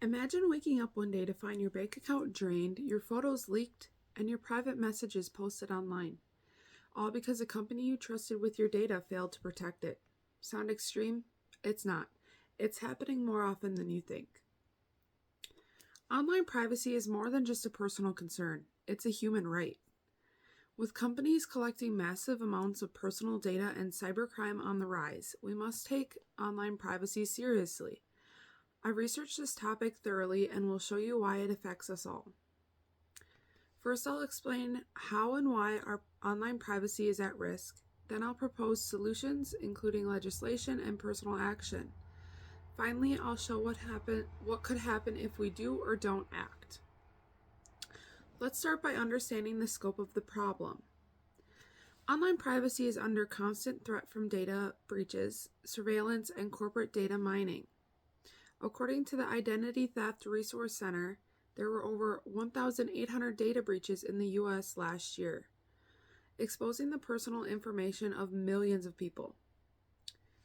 Imagine waking up one day to find your bank account drained, your photos leaked, and your private messages posted online. All because a company you trusted with your data failed to protect it. Sound extreme? It's not. It's happening more often than you think. Online privacy is more than just a personal concern. It's a human right. With companies collecting massive amounts of personal data and cybercrime on the rise, we must take online privacy seriously. I researched this topic thoroughly and will show you why it affects us all. First, I'll explain how and why our online privacy is at risk. Then I'll propose solutions, including legislation and personal action. Finally, I'll show what could happen if we do or don't act. Let's start by understanding the scope of the problem. Online privacy is under constant threat from data breaches, surveillance, and corporate data mining. According to the Identity Theft Resource Center, there were over 1,800 data breaches in the U.S. last year, exposing the personal information of millions of people.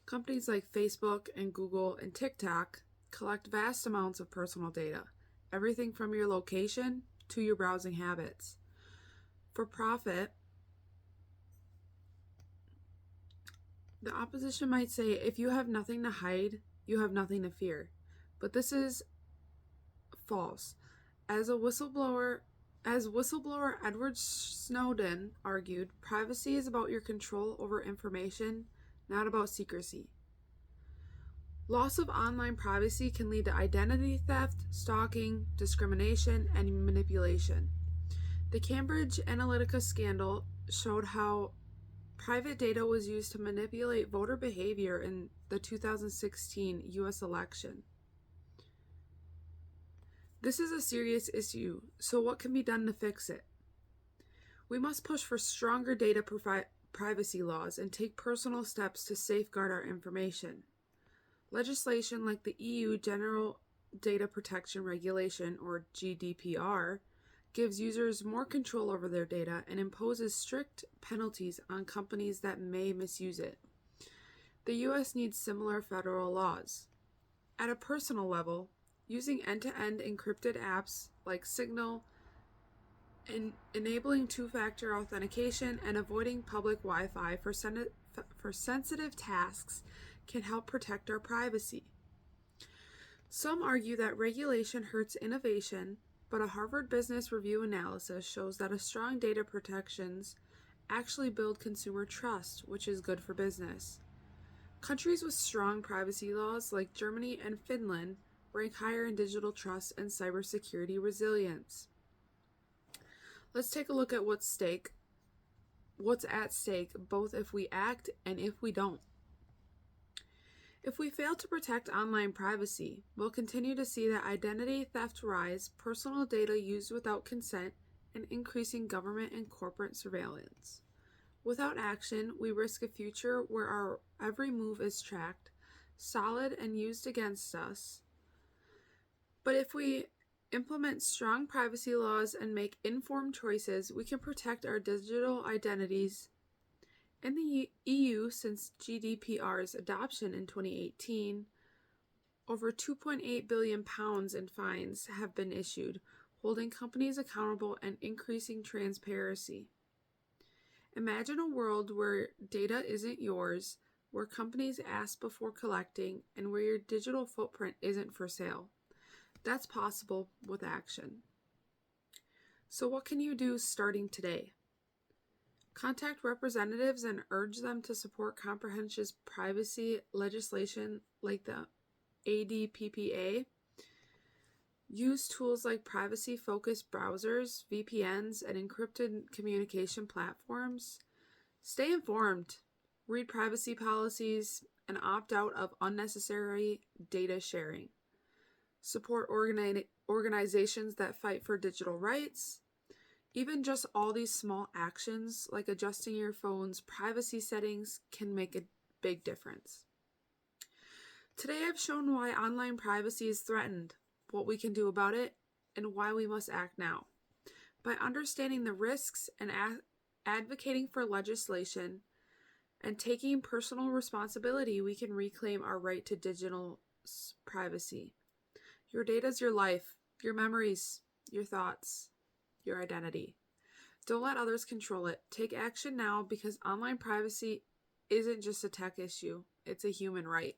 Companies like Facebook and Google and TikTok collect vast amounts of personal data, everything from your location to your browsing habits. For profit, the opposition might say if you have nothing to hide, you have nothing to fear. But this is false. As whistleblower Edward Snowden argued, privacy is about your control over information, not about secrecy. Loss of online privacy can lead to identity theft, stalking, discrimination, and manipulation. The Cambridge Analytica scandal showed how private data was used to manipulate voter behavior in the 2016 U.S. election. This is a serious issue, so what can be done to fix it? We must push for stronger data privacy laws and take personal steps to safeguard our information. Legislation like the EU General Data Protection Regulation, or GDPR, gives users more control over their data and imposes strict penalties on companies that may misuse it. The U.S. needs similar federal laws. At a personal level, using end-to-end encrypted apps like Signal, enabling two-factor authentication, and avoiding public Wi-Fi for sensitive tasks can help protect our privacy. Some argue that regulation hurts innovation, but a Harvard Business Review analysis shows that strong data protections actually build consumer trust, which is good for business. Countries with strong privacy laws like Germany and Finland rank higher in digital trust and cybersecurity resilience. Let's take a look at what's at stake, both if we act and if we don't. If we fail to protect online privacy, we'll continue to see that identity theft rise, personal data used without consent, and increasing government and corporate surveillance. Without action, we risk a future where our every move is tracked, solid, and used against us. But if we implement strong privacy laws and make informed choices, we can protect our digital identities. In the EU, since GDPR's adoption in 2018, over £2.8 billion in fines have been issued, holding companies accountable and increasing transparency. Imagine a world where data isn't yours, where companies ask before collecting, and where your digital footprint isn't for sale. That's possible with action. So what can you do starting today? Contact representatives and urge them to support comprehensive privacy legislation like the ADPPA. Use tools like privacy-focused browsers, VPNs, and encrypted communication platforms. Stay informed. Read privacy policies and opt out of unnecessary data sharing. Support organizations that fight for digital rights. Even just all these small actions, like adjusting your phone's privacy settings, can make a big difference. Today I've shown why online privacy is threatened, what we can do about it, and why we must act now. By understanding the risks and advocating for legislation and taking personal responsibility, we can reclaim our right to digital privacy. Your data is your life, your memories, your thoughts, your identity. Don't let others control it. Take action now because online privacy isn't just a tech issue, it's a human right.